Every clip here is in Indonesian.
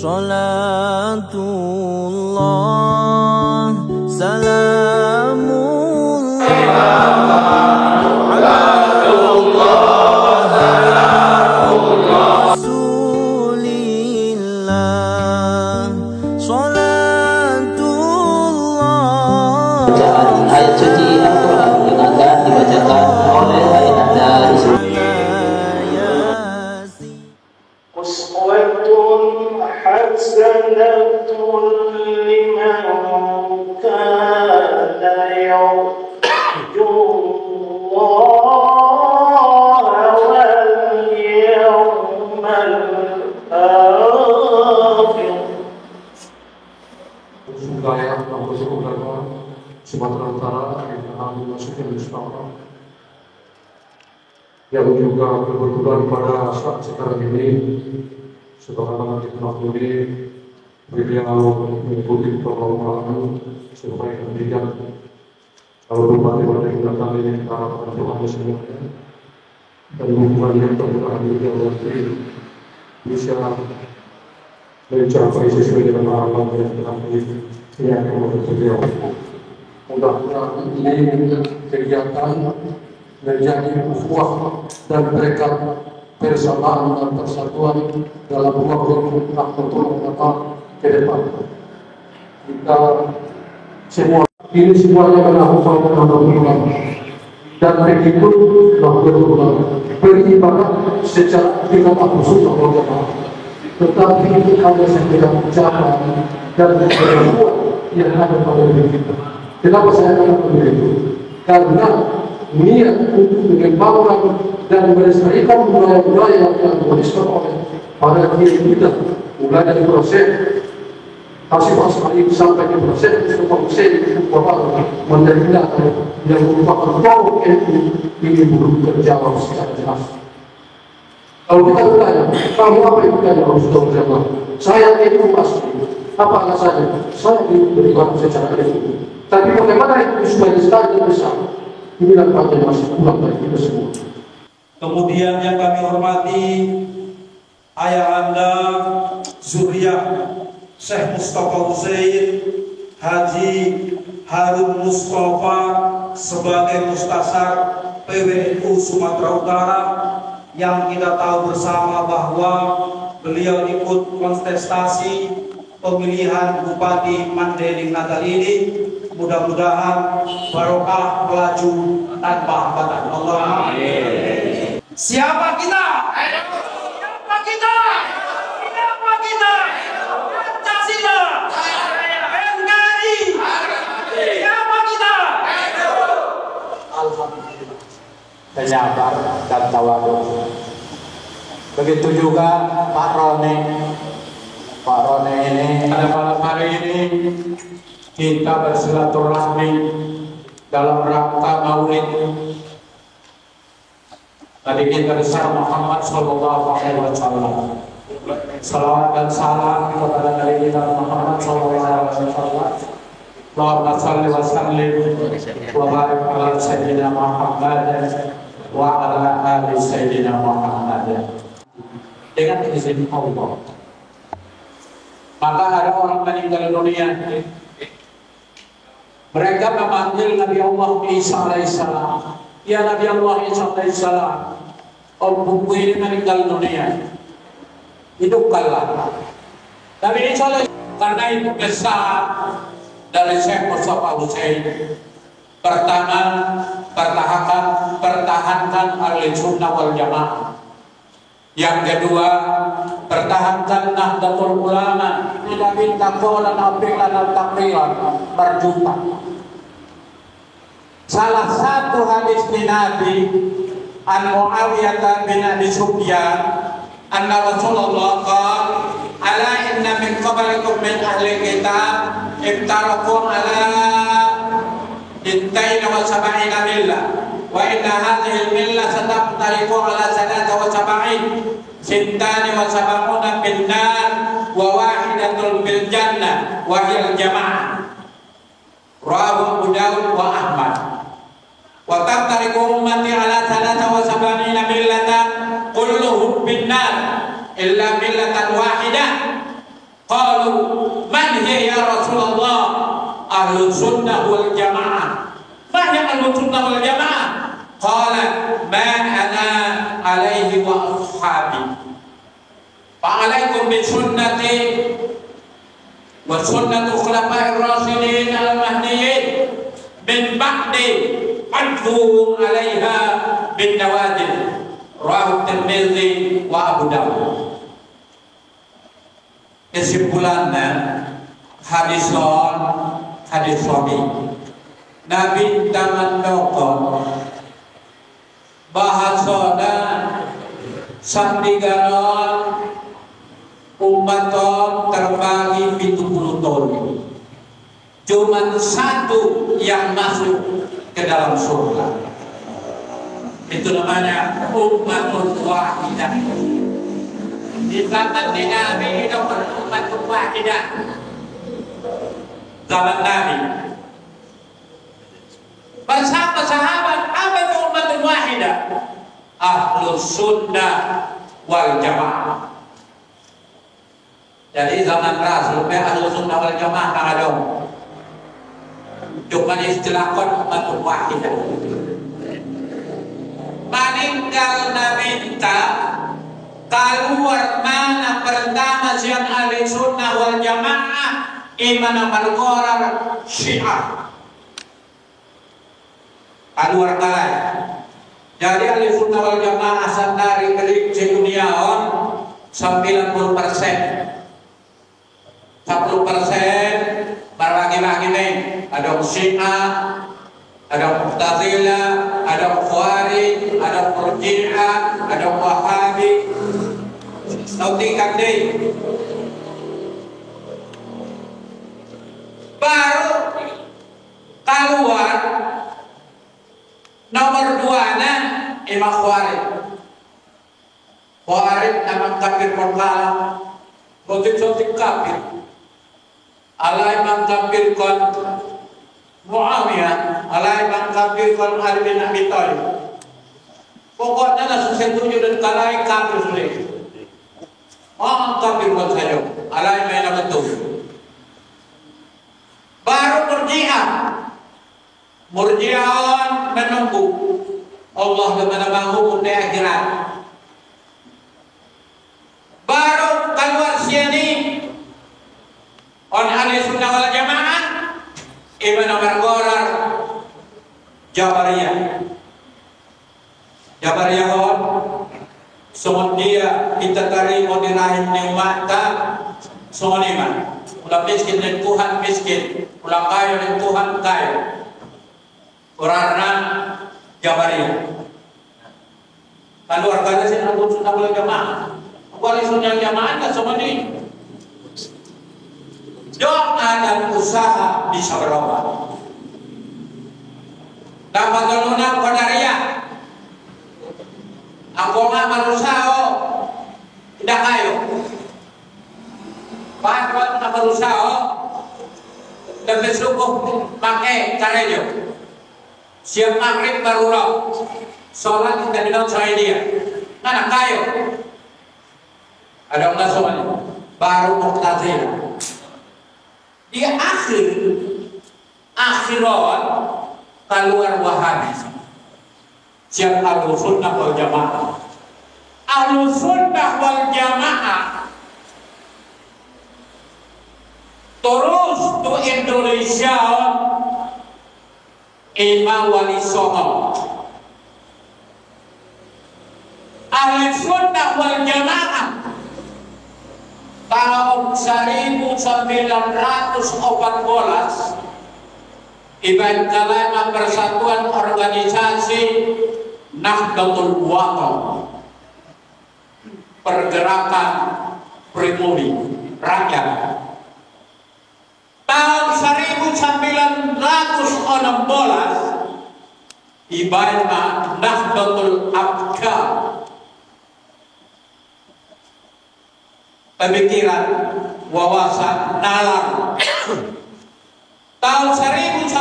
Salatullah Rasulillah Salatullah. Bacaan ayat suci Al-Quran yang akan dibacakan oleh ayahanda di sini. Uswatun hasanatun liman kana yarju Allah wal yawmal akhir. Wilayah Kabupaten Bogor, Sumatera Utara, yang dimasuki Nusantara, yang juga berkebetulan pada saat sekarang ini, sebagaimana kita maklumi, beliau mengikuti protokol supaya kemudian kalau rumah di mana kita datang ini para Tuhan semuanya dan hubungan yang terbuka beliau nanti bisa mencapai sesuai dengan harapan yang telah diyakinkan oleh beliau. Mudah-mudahan ini kegiatan menjadi ukhuwah dan berkat persamaan dan persatuan dalam waktu ke depan. Kita semua ini semuanya melakukan penampilan dan begitu melakukan beribadah secara tidak khusus atau jamaah. Tetapi ada sekedar ucapan dan perbuatan yang ada pada diri kita. Kenapa saya katakan begitu? Karena niat untuk mengembangkan dan melestarikan budaya-budaya yang diwariskan oleh para kiai kita, mulai dari proses Hasim Asmari sampai ke proses Hussein Bapak Mandalina yang merupakan tokoh ini belum terjawab secara jelas. Kalau kita bertanya, kamu apa yang bertanya Rasulullah? Saya itu pasti. Apa alasannya? Saya diberikan secara ilmu. Tapi bagaimana itu supaya standar besar? Inilah panjang masih kurang dari kita semua. Kemudian yang kami hormati ayahanda Zuriyah Syekh Mustafa Hussein Haji Harun Mustafa sebagai Mustasar PWNU Sumatera Utara, yang kita tahu bersama bahwa beliau ikut kontestasi pemilihan Bupati Mandailing Natal ini. Mudah-mudahan barokah melaju tanpa hambatan. Allahumma amin. Siapa kita? Siapa kita? Siapa kita? Pancasila. NKRI. Siapa kita? Alhamdulillah. Penyabar dan tawadhu. Begitu juga Pak Roni. Pak Roni ini pada malam hari ini kita bersilaturahmi dalam rangka Maulid Nabi kita besar Muhammad Sallallahu Alaihi Wasallam. Salawat dan salam kepada Nabi kita Muhammad Sallallahu Alaihi Wasallam. Allahumma salli wa sallim wa barik ala Sayyidina Muhammad wa ala ali Sayyidina Muhammad. Dengan izin Allah, maka ada orang meninggal dunia. Mereka memanggil Nabi Allah Isa alaihissalam. Ya Nabi Allah Isa alaihissalam, om buku ini meninggal dunia, hidupkanlah. Nabi Isa alaihissalam, karena itu besar dari Syekh Mustafa Hussein. Pertama, pertahankan ahli sunnah wal jamaah. Yang kedua, pertahankan Nahdlatul Ulama, tidak minta qaulan aw fi'lan aw taqriran, berjumpa. Salah satu hadis Nabi an Muawiyah bin Abi Sufyan anna Rasulullah qala ala inna min qablikum min ahli kitab iftaraku ala intaina wa sab'ina millah wa inna hadhihi al-millah sataftariqu ala salata wa sab'in sintani wa sab'una bin nar wa wahidatun bil jannah wa hiya al-jama'ah. Rawahu Abu Dawud wa Ahmad. Wa taftariqu ummati ala salata wa sab'ina millatan kulluhum bin nar illa millatan wahidah Qalu man hiya ya Rasulullah? Ahlus sunnah wal jamaah. Ma hiya ahlus sunnah wal jamaah? Qala ma ana alaihi wa ashabi. Fa'alaikum bi sunnati wa sunnatu khulafa'ir rasyidin al-mahdiyyin min ba'di adhu 'alaiha bin nawajid. Rawahu Tirmidzi wa Abu Dawud. Kesimpulannya hadis sahih. Nabi taman dokon bahasana sandiganon umaton terbagi 70 tahun. Cuman satu yang masuk ke dalam surga. Itu namanya umatun wahidah. Di zaman Nabi itu umatun wahidah. Zaman Nabi. Bersama sahabat apa itu umatun wahidah? Ahlus sunnah wal jamaah. Jadi zaman Rasul ahlus sunnah wal jamaah tak ada. Cuma istilahkan umatun wahidah. Meninggal Nabi keluar mana pertama siang ahli sunnah wal jamaah iman al-qarar syiah keluar kalai. Jadi ahli sunnah wal jamaah sandari kelik dunia 90%. 10% berbagi-bagi nih. Ada syiah, ada Mu'tazilah, ada Khawarij, ada Murji'ah, ada Wahabi. Tingkat deh. Baru keluar nomor 2-nya Imam Khawarij. Khawarij memang kafir mengkalam, sotik kafir. Allah Imam kafir kon Muawiyah, alai bang kafir kon Ali bin Abi Thalib. Pokoknya lah setuju dan kalai kafir sulit. Oh kafir kon saja, alai main betul. Baru Murji'ah menunggu Allah dengan hukum di akhirat. Baru keluar sini on ahli sunnah wal jamaah. Ibn al-Qarar Jabariyah semua dia kita terima di rahim nikmata semua lima. Ulah miskin dan Tuhan miskin, ulah kaya dan Tuhan kaya. Karena Jabariyah keluarga sih aku sudah boleh jamaah. Wali sunnah jamaah kan semua ini. Doa dan usaha bisa berubah. Dapat tolongan Qadariyah. Aku nggak berusaha, tidak kayu. Bahkan nggak berusaha, dan besok pakai karejo. Siap maghrib baru roh. Sholat kita bilang soal dia. Mana kayu? Ada nggak soalnya? Baru Mu'tazilah. Di akhirat keluar Wahabi. Siap Ahlus Sunnah wal Jamaah. Ahlus Sunnah wal Jamaah terus di Indonesia Imam Wali Songo. Ahlus Sunnah wal Jamaah tahun 1914 Ibadah Kalama Persatuan Organisasi Nahdlatul Ulama, pergerakan pribumi rakyat. Tahun 1916 Ibadah Nahdlatul Afkar, pemikiran, wawasan, nalar. Tahun 1918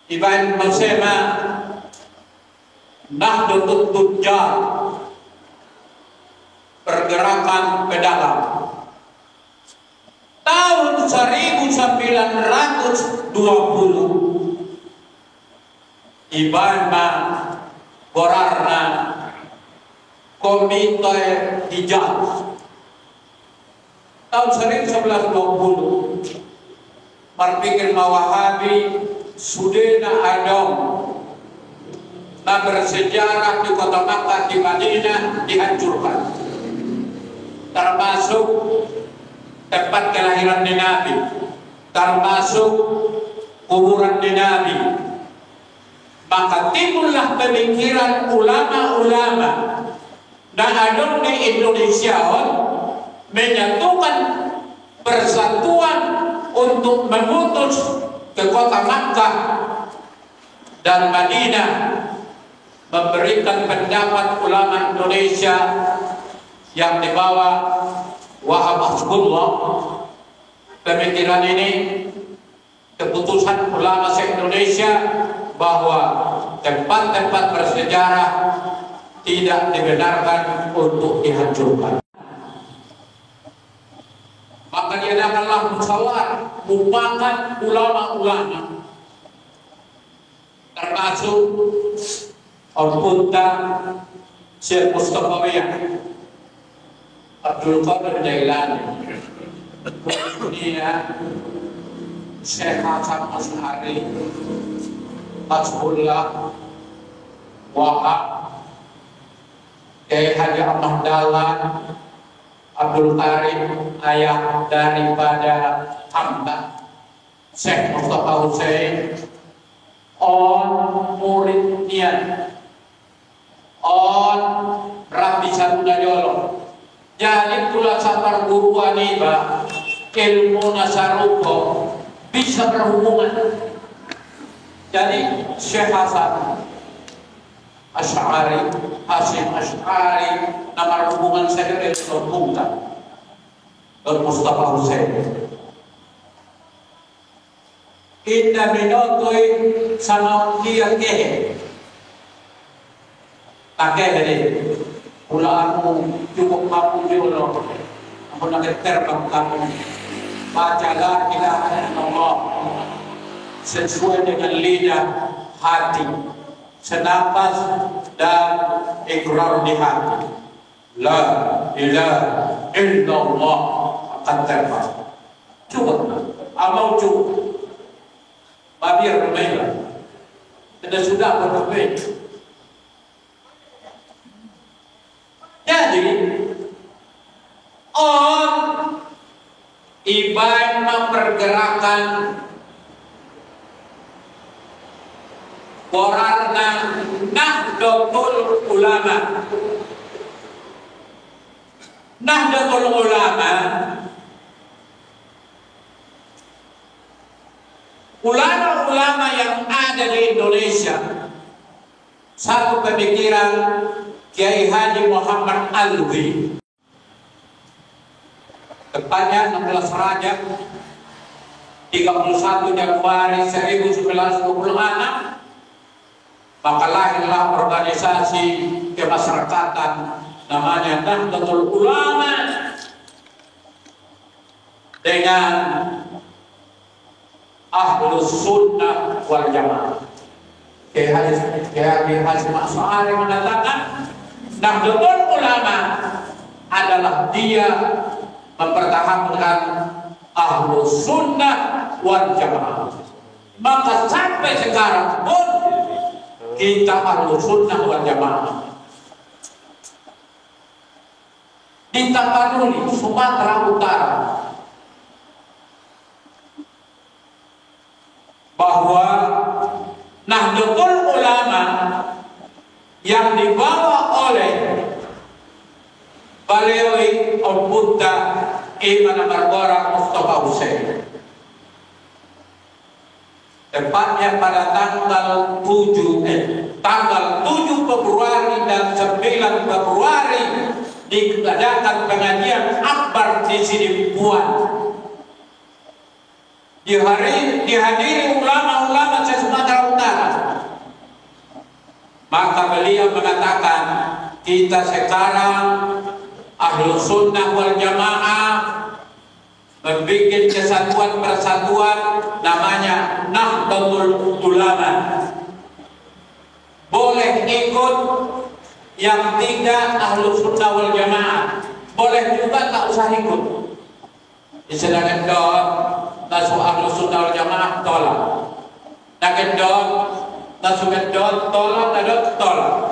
Ibadah bersama Nahdlatul Tujjar, pergerakan pedagang. Tahun 1920 Ibana Gorarna Komite Hijaz. Tahun 1920 berpikir Wahabi Sudena Adom nah bersejarah di kota Makkah di Madinah dihancurkan, termasuk tempat kelahiran Nabi, termasuk kuburan Nabi. Maka timbullah pemikiran ulama-ulama dan adon di Indonesia menyatukan persatuan untuk mengutus ke kota Makkah dan Madinah, memberikan pendapat ulama Indonesia yang dibawa Wahab Asbullah. Pemikiran ini, keputusan ulama se-Indonesia bahwa tempat-tempat bersejarah tidak dibenarkan untuk dihancurkan. Maka diadakanlah musyawarah mufakat ulama-ulama, termasuk Al-Qutta Syekh Mustafawiyah, Abdul Qadir Jailani, kemudian Syekh Hasan Asy'ari, Hasbullah Wahab, Kiai Haji Ahmad Dahlan, Abdul Karim, ayah daripada hamba Syekh Mustafa Hussein, on muridnya, on Rabbi Sarudajolo. Jadi pula sapar guru aniba ilmu nasaruko bisa berhubungan. Jadi Syekh Hasan Asy'ari, Hasim Asy'ari, nama hubungan saya dengan Al-Qutta dan Mustafa Hussein. Indah minotoi sama dia kehe, tak kehe pulaanmu cukup mampu dulu. Aku nak terbang kamu baca la ilaha illallah sesuai dengan lidah hati, senapas dan ikrar di hati. La ilaha illallah akan terbang. Coba, amal coba. Babir bermainlah. Sudah bermain. Jadi, ibadah mempergerakan Qorarna Nahdlatul Ulama. Nahdlatul Ulama, ulama-ulama yang ada di Indonesia, satu pemikiran Kiai Haji Muhammad Alwi, tepatnya 16 Rajab 31 Januari 1926, maka lahirlah organisasi kemasyarakatan namanya Nahdlatul Ulama dengan Ahlus Sunnah wal Jamaah. Kiai Haji Asy'ari mengatakan Nahdlatul Ulama adalah dia mempertahankan Ahlus Sunnah wal Jamaah. Maka sampai sekarang pun kita Ahlus Sunnah wal Jamaah. Di Tapanuli, Sumatera Utara, bahwa Nahdlatul Ulama yang dibawa oleh Balewi Al-Qutta Imam Margora Mustafa Hussein, tepatnya pada tanggal 7 Februari dan 9 Februari diadakan pengajian akbar di sini Puan. Dihadiri ulama-ulama se-Sumatera Utara. Maka beliau mengatakan kita sekarang Ahlus Sunnah wal Jamaah membuat kesatuan persatuan namanya Nahdlatul Ulama. Boleh ikut yang tidak Ahlus Sunnah wal Jamaah, boleh juga tak usah ikut. Sedangkan dong nasu Ahlus Sunnah wal Jamaah tolak. Sedangkan dong nasu kedon tolak.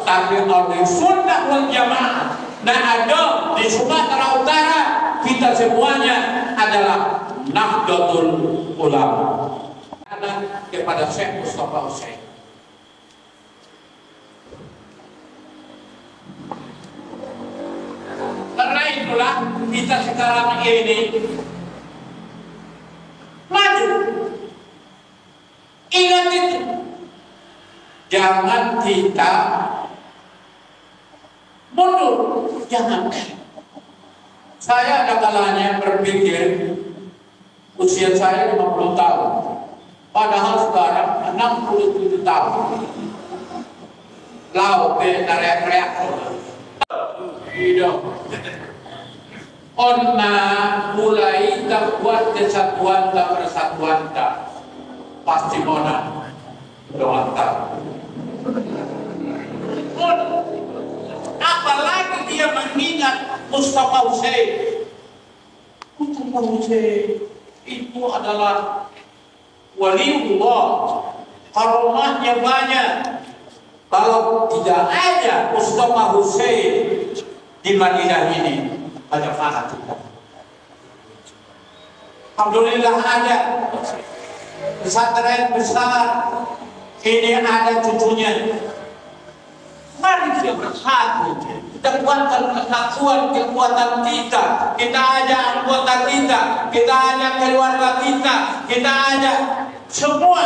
Tapi Ahlus Sunnah wal Jamaah nah ada di Sumatera Utara, kita semuanya adalah Nahdlatul Ulama. Ada kepada Syekh Mustafa Utsaimin. Karena itulah kita sekarang ini maju. Ingat itu. Jangan kita mundur. Jangan. Saya ada kalanya berpikir usia saya 50 tahun. Padahal sekarang 67 tahun. Lau teriak-teriak. Tidak. Onna mulai tak buat kesatuan tak persatuan tak. Pasti mona. Doa tak. Apalagi dia mengingat Mustafa Utsaimin. Mustafa Utsaimin itu adalah waliullah, karomahnya banyak. Kalau tidak ada Mustafa Utsaimin di Madinah ini, bagaimana kita? Alhamdulillah ada pesantren besar. Ini ada cucunya. Mari kita bersatu, kita kuatkan kekuatan kita. Kita ajak anggota kita ajak keluarga kita ajak semua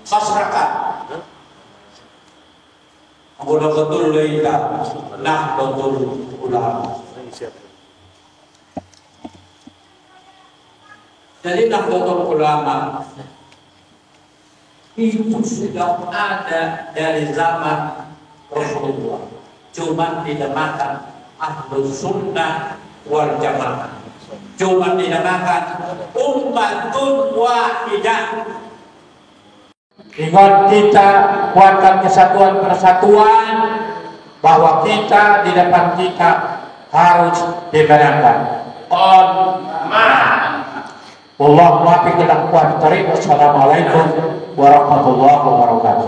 masyarakat. Betul-betul kita Nahdlatul Ulama. Jadi Nahdlatul Ulama itu sudah ada dari zaman Rasulullah, cuma dinamakan Ahlus Sunnah wal Jamaah, cuma dinamakan ummatun wahidah. Ingat, kita kuatkan kesatuan persatuan, bahwa kita di depan kita harus dibenarkan. Wallahu muwaffiq ila aqwamit thariq. Wassalamualaikum warahmatullahi wabarakatuh.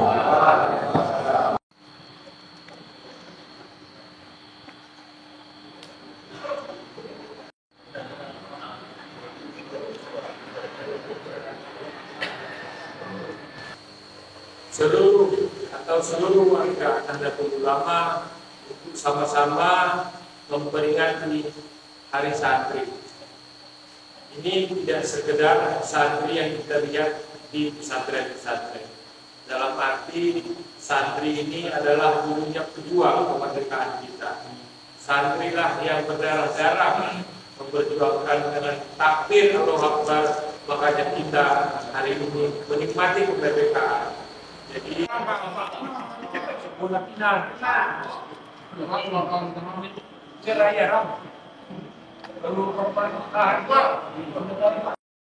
Seluruh warga Nahdlatul Ulama untuk sama-sama memperingati Hari Santri. Ini tidak sekedar santri yang kita lihat di pesantren-pesantren. Dalam arti santri ini adalah gurunya pejuang kemerdekaan kita. Santrilah yang berdarah-darah memperjuangkan dengan takbir Allahu Akbar, makanya kita hari ini menikmati kemerdekaan. Jadi bola final. Ceraya ram. Lalu